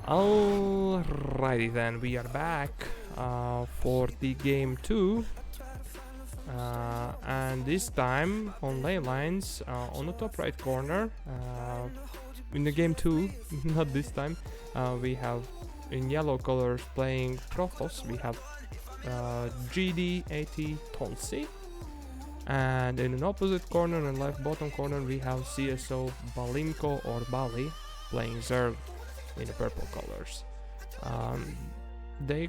Alrighty then, we are back for the game 2. And this time on ley lines on the top right corner in the game 2, not this time, we have in yellow colors playing Protoss. We have GD80 Tonsi, and in an opposite corner and left bottom corner we have CSO Balimko or Bali playing Zerg in the purple colors. They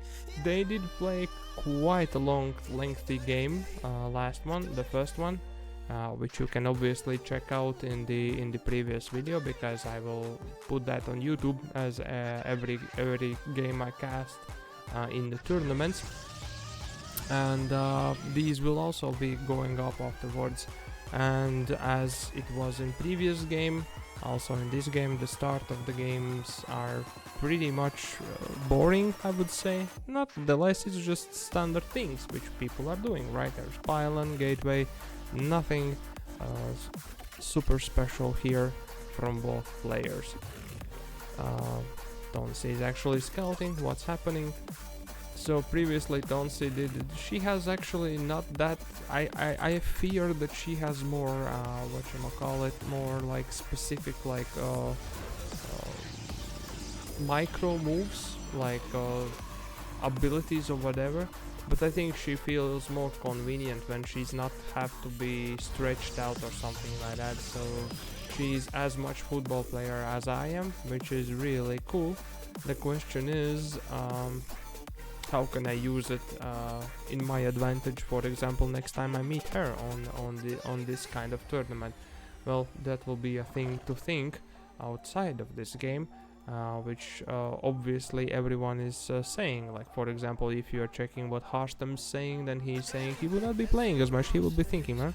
did play quite a long, lengthy game last one, the first one, which you can obviously check out in the previous video, because I will put that on YouTube as every game I cast in the tournaments, and these will also be going up afterwards. And as it was in previous game, also in this game, the start of the games are pretty much boring, I would say. Nonetheless, it's just standard things which people are doing, right? There's pylon, gateway, nothing super special here from both players. Tonsi is actually scouting what's happening. So previously Tonsi she has actually not that, I fear that she has more, more like specific, like micro moves, like abilities or whatever, but I think she feels more convenient when she's not have to be stretched out or something like that. So she's as much football player as I am, which is really cool. The question is, how can I use it in my advantage? For example, next time I meet her on this kind of tournament. Well, that will be a thing to think outside of this game, which obviously everyone is saying. Like, for example, if you are checking what Harstem's saying, then he's saying he will not be playing as much. He will be thinking, man.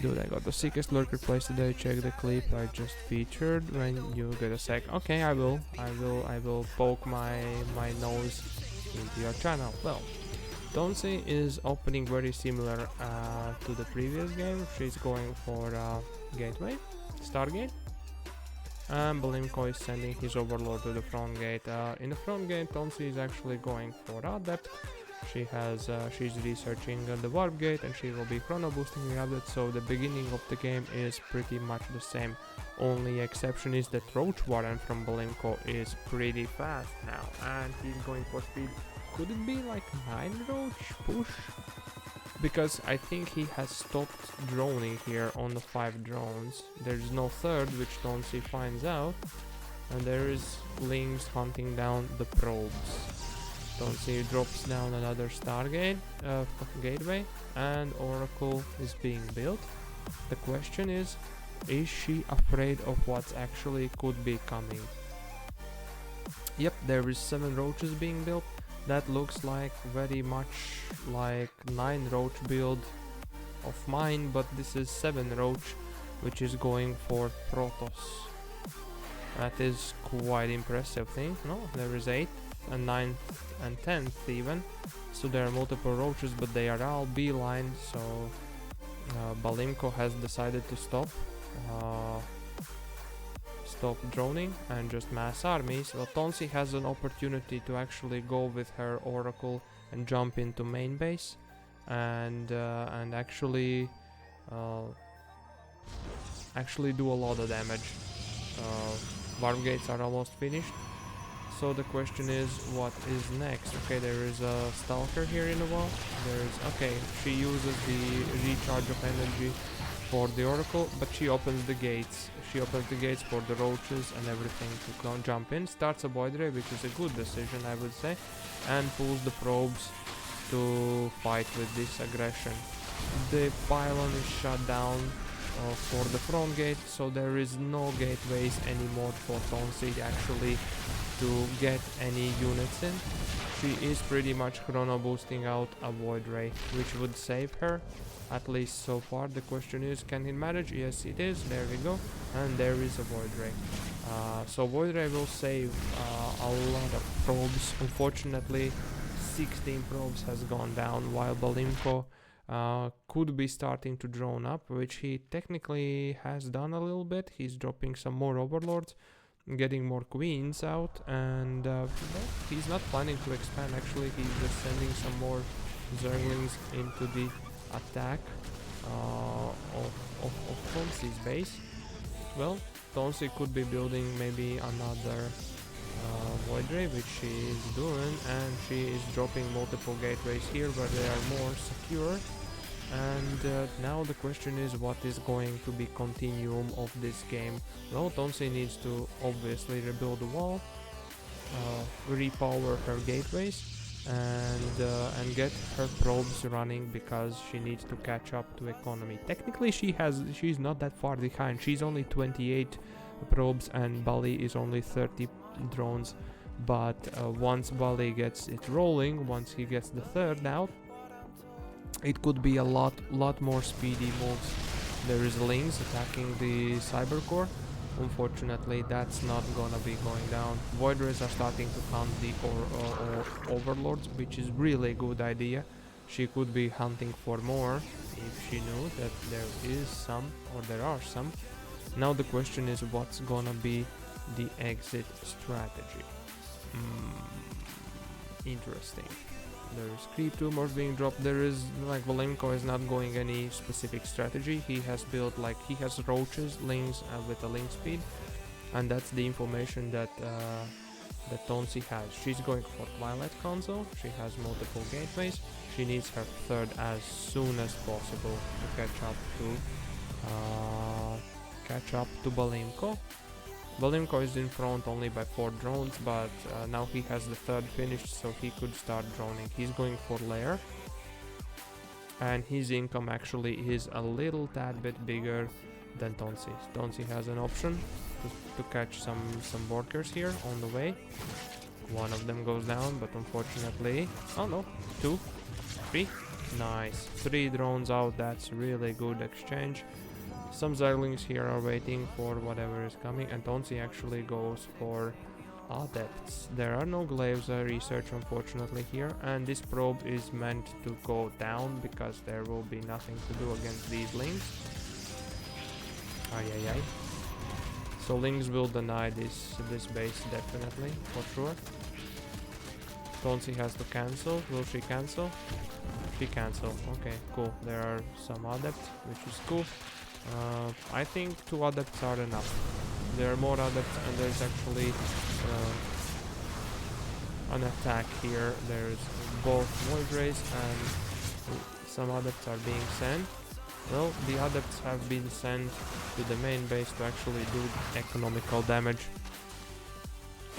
Dude, I got the sickest lurker place today. Check the clip I just featured when you get a sec. Okay, I will poke my nose into your channel. Well, Tonsi is opening very similar to the previous game. She's going for gateway, Stargate, and Balimko is sending his overlord to the front gate. In the front gate, Tonsi is actually going for adept. She's researching the warp gate, and she will be chrono boosting the adept. So the beginning of the game is pretty much the same. Only exception is that Roach Warren from Balimko is pretty fast now, and he's going for speed. Could it be like 9 Roach push? Because I think he has stopped droning here on the 5 drones. There's no third, which Tonsi finds out, and there is Lynx hunting down the probes. Tonsi drops down another Stargate, gateway, and Oracle is being built. The question is she afraid of what's actually could be coming? Yep, there is 7 roaches being built. That looks like very much like 9 roach build of mine, but this is 7 roach, which is going for Protoss. That is quite impressive thing. No, there is 8 and 9 and 10th even. So there are multiple roaches, but they are all beeline. So Balimko has decided to stop droning and just mass armies. Well, Tonsi has an opportunity to actually go with her Oracle and jump into main base and actually do a lot of damage. Warp gates are almost finished. So the question is, what is next? Okay, there is a stalker here in the wall. Okay, she uses the recharge of energy for the Oracle, but she opens the gates. She opens the gates for the roaches and everything to jump in. Starts a void ray, which is a good decision, I would say, and pulls the probes to fight with this aggression. The pylon is shut down for the front gate, so there is no gateways anymore for Tonsi actually to get any units in. She is pretty much chrono boosting out a void ray, which would save her, at least so far. The question is, can he manage? Yes, it is. There we go, and there is a void ray. So void ray will save a lot of probes. Unfortunately, 16 probes has gone down, while Balimko could be starting to drone up, which he technically has done a little bit. He's dropping some more overlords, getting more queens out, and well, he's not planning to expand. Actually, he's just sending some more zerglings into the attack of Tonsi's base. Well, Tonsi could be building maybe another Void Ray, which she is doing, and she is dropping multiple gateways here where they are more secure. And now the question is, what is going to be continuum of this game? Well, Tonsi needs to obviously rebuild the wall, repower her gateways, and get her probes running, because she needs to catch up to economy. Technically, she's not that far behind. She's only 28 probes, and Bali is only 30 drones. But once Bali gets it rolling, once he gets the third out, it could be a lot more speedy moves. There is Lings attacking the Cyber Core. Unfortunately, that's not gonna be going down. Void Rays are starting to hunt the Overlords, which is really a good idea. She could be hunting for more if she knew that there is some, or there are some. Now the question is, what's gonna be the exit strategy? Interesting. There's creep tumors being dropped. There is, like, Balimko is not going any specific strategy. He has built, like, he has roaches, lings with a link speed, and that's the information that that Tonsi has. She's going for Twilight Console. She has multiple gateways. She needs her third as soon as possible to catch up to Balimko. Balimko is in front only by 4 drones, but now he has the third finished, so he could start droning. He's going for lair, and his income actually is a little tad bit bigger than Tonsi's. Tonsi has an option to catch some workers here on the way. One of them goes down, but unfortunately, oh no, 2, 3, nice, 3 drones out. That's really good exchange. Some Zerglings here are waiting for whatever is coming, and Tonsi actually goes for Adepts. There are no glaives research unfortunately here, and this probe is meant to go down because there will be nothing to do against these Lings. Ay. So Lings will deny this base definitely, for sure. Tonsi has to cancel. Will she cancel? She cancel. Okay, cool. There are some Adepts, which is cool. I think 2 Adepts are enough. There are more Adepts, and there's actually an attack here. There's both Void Rays and some Adepts are being sent. Well, the Adepts have been sent to the main base to actually do economical damage,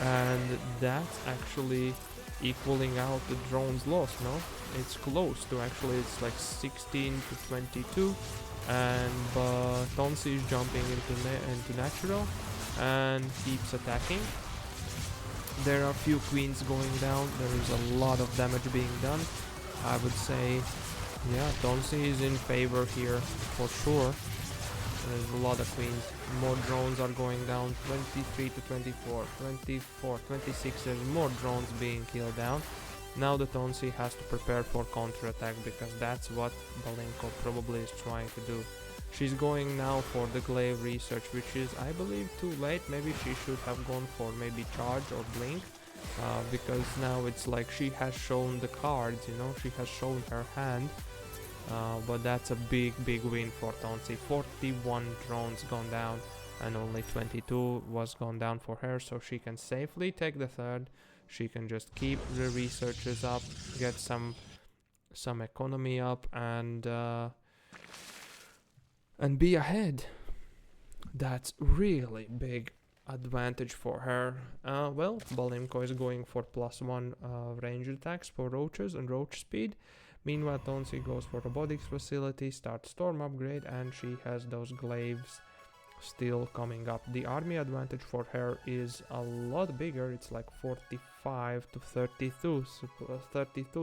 and that's actually equaling out the drones lost. No, it's close to, actually it's like 16 to 22. And Tonsi is jumping into natural and keeps attacking. There are few queens going down. There is a lot of damage being done. I would say, yeah, Tonsi is in favor here for sure. There's a lot of queens. More drones are going down. 23 to 24, 24, 26. There's more drones being killed down. Now the Tonsi has to prepare for counter-attack, because that's what Balimko probably is trying to do. She's going now for the glaive research, which is, I believe, too late. Maybe she should have gone for maybe charge or blink, because now it's like she has shown the cards, you know, she has shown her hand. But that's a big win for Tonsi. 41 drones gone down, and only 22 was gone down for her, so she can safely take the third. She can just keep the researches up, get some economy up, and be ahead. That's really big advantage for her. Well, Balimko is going for +1 range attacks for roaches and roach speed. Meanwhile, Tonsi goes for robotics facility, start storm upgrade, and she has those glaives still coming up. The army advantage for her is a lot bigger. It's like 45 to 32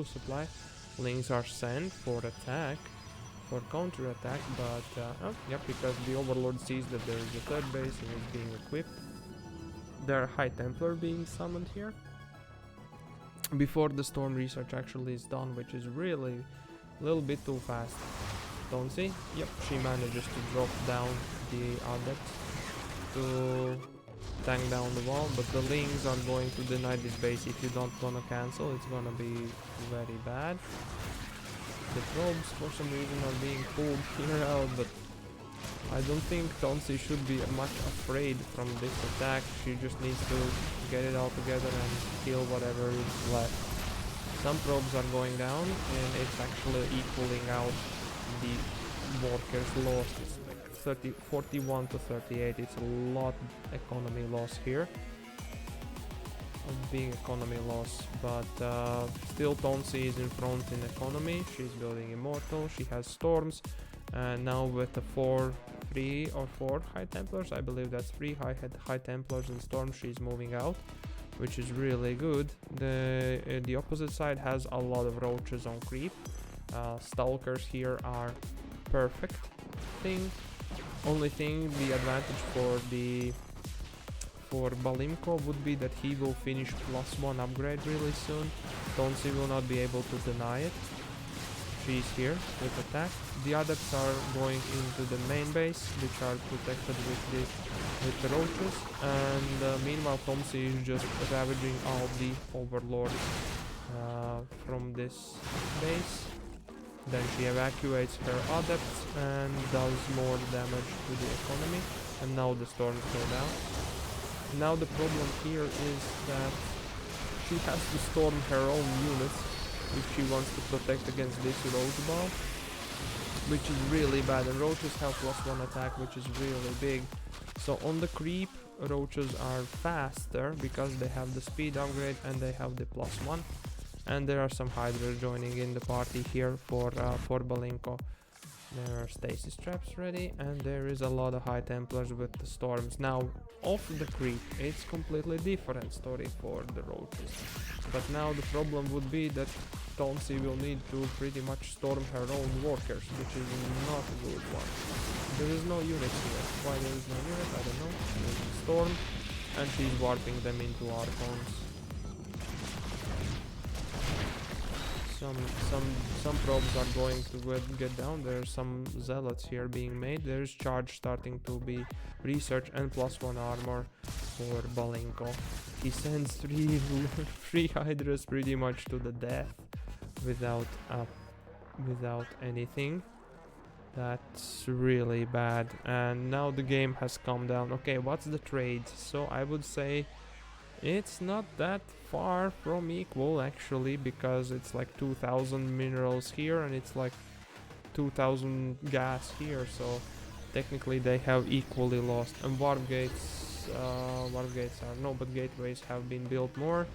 supply. Lings are sent for attack, for counter attack, but because the Overlord sees that there is a third base and is being equipped. There are High Templar being summoned here before the storm research actually is done, which is really a little bit too fast. Tonsi, yep, she manages to drop down the Adepts to tank down the wall, but the Lings are going to deny this base. If you don't gonna cancel, it's gonna be very bad. The probes for some reason are being pulled here out, but I don't think Tonsi should be much afraid from this attack. She just needs to get it all together and kill whatever is left. Some probes are going down, and it's actually equaling out the workers lost. It's like 41 to 38. It's a lot economy loss here. A big economy loss, but still Tonsi is in front in economy. She's building Immortal. She has Storms, and now with the 3 or 4 High Templars, I believe that's 3 High Templars and Storms, she's moving out, which is really good. The opposite side has a lot of roaches on creep. Stalkers here are perfect thing. Only thing, the advantage for Balimko would be that he will finish +1 upgrade really soon. Tonsi will not be able to deny it. She's here with attack. The others are going into the main base, which are protected with the roaches, and meanwhile Tonsi is just ravaging all the overlords from this base. Then she evacuates her adepts and does more damage to the economy, and now the storms go down. Now the problem here is that she has to storm her own units if she wants to protect against this roach ball, which is really bad, and roaches have +1 attack, which is really big. So on the creep, roaches are faster because they have the speed upgrade and they have the +1, and there are some hydras joining in the party here for Balimko. There are stasis traps ready, and there is a lot of High Templars with the storms. Now, off the creep, it's completely different story for the roaches. But now the problem would be that Tonsi will need to pretty much storm her own workers, which is not a good one. There is no unit here. Why there is no unit, I don't know. There's a storm, and she's warping them into Archons. Some probes are going to get down. There's some zealots here being made. There's charge starting to be researched, and +1 armor for Balimko. He sends three hydras pretty much to the death without anything. That's really bad. And now the game has calmed down. Okay, what's the trade? So I would say it's not that far from equal actually, because it's like 2000 minerals here and it's like 2000 gas here, so technically they have equally lost. And warp gates are no, but gateways have been built more,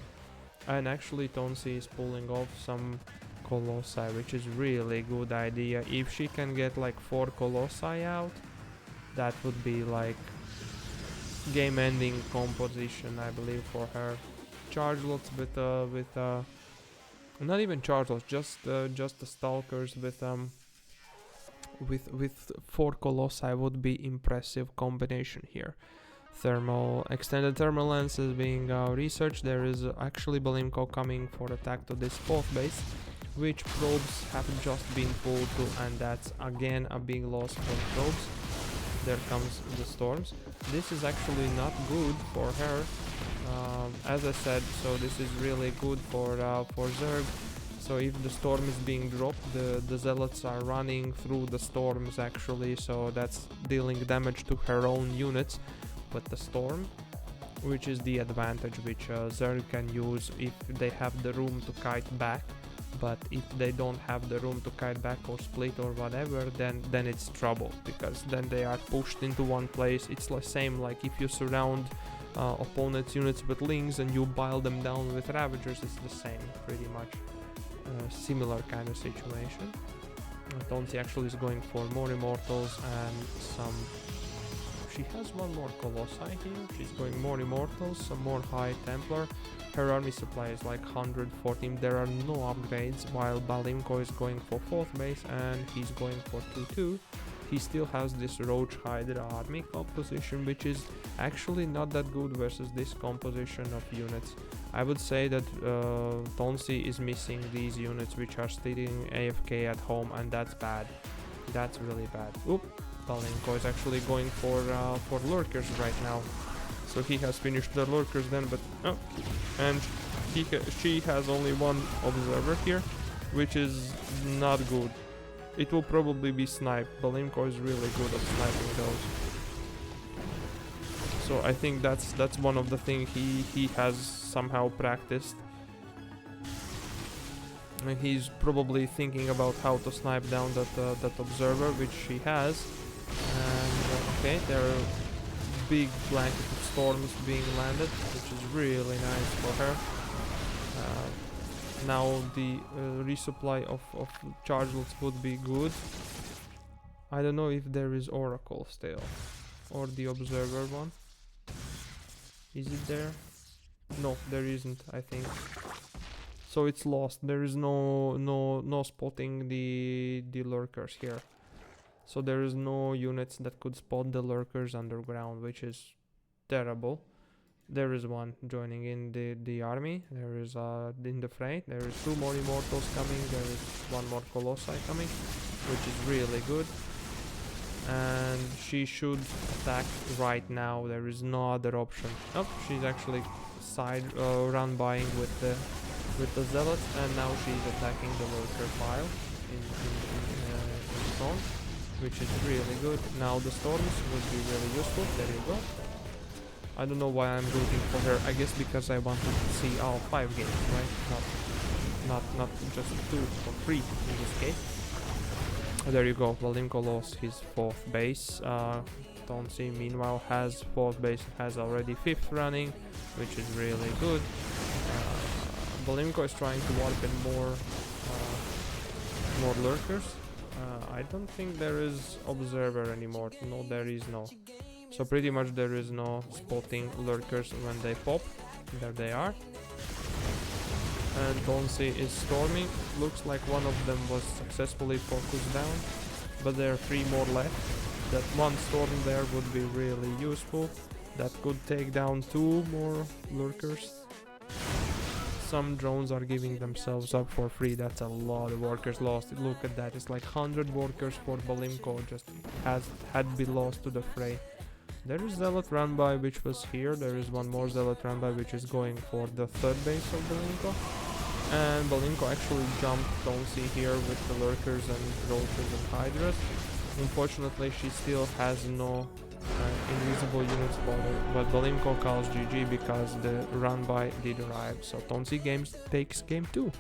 and actually Tonsi is pulling off some colossi, which is really good idea. If she can get like 4 colossi out, that would be like game-ending composition, I believe, for her. Charge lots with not even charge lots, just the stalkers with 4 colossi would be impressive combination here. Extended thermal lens is being researched. There is actually Balimko coming for attack to this 4th base, which probes have just been pulled to, and that's again a big loss for probes. There comes the storms. This is actually not good for her, as I said, so this is really good for Zerg. So if the storm is being dropped, the zealots are running through the storms actually, so that's dealing damage to her own units with the storm, which is the advantage which Zerg can use if they have the room to kite back. But if they don't have the room to kite back or split or whatever, then it's trouble, because then they are pushed into one place. It's the same like if you surround opponent's units with Lings and you pile them down with Ravagers, it's the same, pretty much similar kind of situation. Tonsi actually is going for more Immortals and some... She has one more Colossi here. She's going more Immortals, some more High Templar. Her army supply is like 114. There are no upgrades, while Balimko is going for 4th base and he's going for 2-2. He still has this Roach Hydra army composition, which is actually not that good versus this composition of units. I would say that Tonsi is missing these units which are sitting AFK at home, and that's bad. That's really bad. Oop! Balimko is actually going for lurkers right now. So he has finished the lurkers then, but oh, and she has only one observer here, which is not good. It will probably be sniped. Balimko is really good at sniping those. So I think that's one of the things he has somehow practiced. And he's probably thinking about how to snipe down that observer, which she has. And okay, there are big blanket of storms being landed, which is really nice for her. Now the resupply of chargelets would be good. I don't know if there is Oracle still, or the observer one. Is it there? No, there isn't, I think. So it's lost. There is no spotting the lurkers here. So there is no units that could spot the lurkers underground, which is terrible. There is one joining in the army. There is in the fray. There is 2 more immortals coming. There is 1 more colossi coming, which is really good. And she should attack right now. There is no other option. Oh, she's actually run buying with the zealots, and now she's attacking the lurker pile in front, which is really good. Now the storms would be really useful. There you go. I don't know why I'm rooting for her. I guess because I wanted to see all 5 games, right? Not just 2 or 3 in this case. There you go. Balimko lost his 4th base. Tonsi meanwhile has 4th base, has already 5th running, which is really good. Balimko is trying to warp in more lurkers. I don't think there is observer anymore. No, there is no. So pretty much there is no spotting lurkers when they pop. There they are. And Tonsi is storming. Looks like one of them was successfully focused down, but there are 3 more left. That one storm there would be really useful. That could take down 2 more lurkers. Some drones are giving themselves up for free. That's a lot of workers lost. Look at that. It's like 100 workers for Balimko just had been lost to the fray. There is Zealot run by, which was here. There is 1 more Zealot run by, which is going for the 3rd base of Balimko. And Balimko actually jumped Tonsi here with the lurkers and roaches and hydras. Unfortunately, she still has no invisible units spotter, but Balimko calls GG because the run by did arrive. So Tonsi takes game 2.